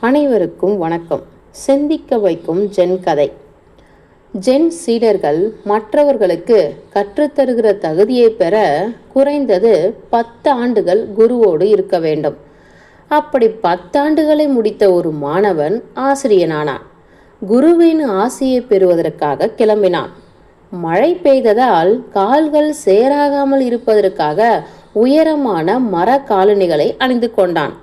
அனைவருக்கும் வணக்கம். சிந்திக்க வைக்கும் ஜென் கதை. ஜென் சீடர்கள் மற்றவர்களுக்கு கற்றுத்தருகிற தகுதியை பெற குறைந்தது 10 ஆண்டுகள் குருவோடு இருக்க வேண்டும். அப்படி 10 ஆண்டுகளை முடித்த ஒரு மாணவன் ஆசிரியனானான். குருவின் ஆசியை பெறுவதற்காக கிளம்பினான். மழை பெய்ததால் கால்கள் சேராகாமல் இருப்பதற்காக உயரமான மர காலணிகளை அணிந்து கொண்டான்.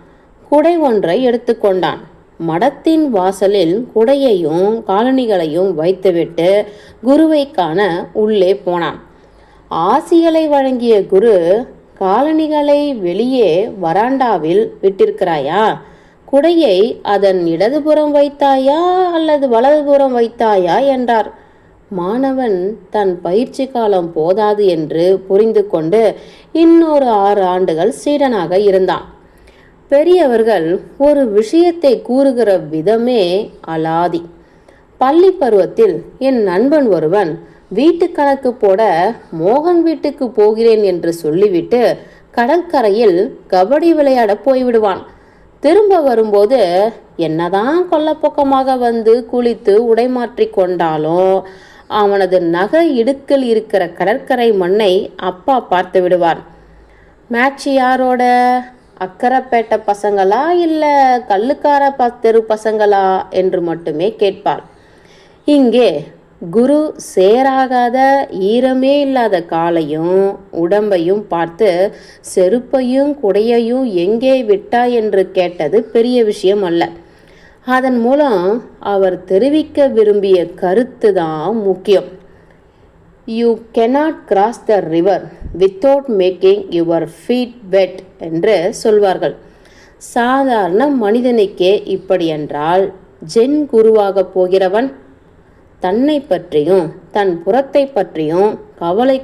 குடை ஒன்றை எடுத்துக்கொண்டான். மடத்தின் வாசலில் குடையையும் காலணிகளையும் வைத்துவிட்டு குருவை காண உள்ளே போனான். ஆசிகளை வழங்கிய குரு, காலணிகளை வெளியே வராண்டாவில் விட்டிருக்கிறாயா? குடையை அதன் இடதுபுறம் வைத்தாயா அல்லது வலதுபுறம் வைத்தாயா என்றார். மாணவன் தன் பயிற்சி காலம் போதாது என்று புரிந்து கொண்டு இன்னொரு 6 ஆண்டுகள் சீடனாக இருந்தான். பெரியவர்கள் ஒரு விஷயத்தை கூறுகிற விதமே அலாதி. பள்ளி பருவத்தில் என் நண்பன் ஒருவன் வீட்டு கணக்கு போட மோகன் வீட்டுக்கு போகிறேன் என்று சொல்லிவிட்டு கடற்கரையில் கபடி விளையாட போய்விடுவான். திரும்ப வரும்போது என்னதான் கொல்லப்பக்கமாக வந்து குளித்து உடை மாற்றி கொண்டாலும் அவனது நகை இடுக்கில் இருக்கிற கடற்கரை மண்ணை அப்பா பார்த்து விடுவார். மேட்ச் யாரோட? அக்கரைப்பேட்டை பசங்களா இல்லை கல்லுக்கார தெரு பசங்களா என்று மட்டுமே கேட்பார். இங்கே குரு சேராகாத ஈரமே இல்லாத காலையும் உடம்பையும் பார்த்து செருப்பையும் குடையையும் எங்கே விட்டாய் என்று கேட்டது பெரிய விஷயம் அல்ல. அதன் மூலம் அவர் தெரிவிக்க விரும்பிய கருத்து தான் முக்கியம். You cannot cross the river without making your feet wet என்று சொல்வார்கள். சாதாரண மனிதனுக்கே இப்படி என்றால் ஜென் குருவாக போகிறவன் தன்னை பற்றியும் தன் புறத்தை பற்றியும் கவலை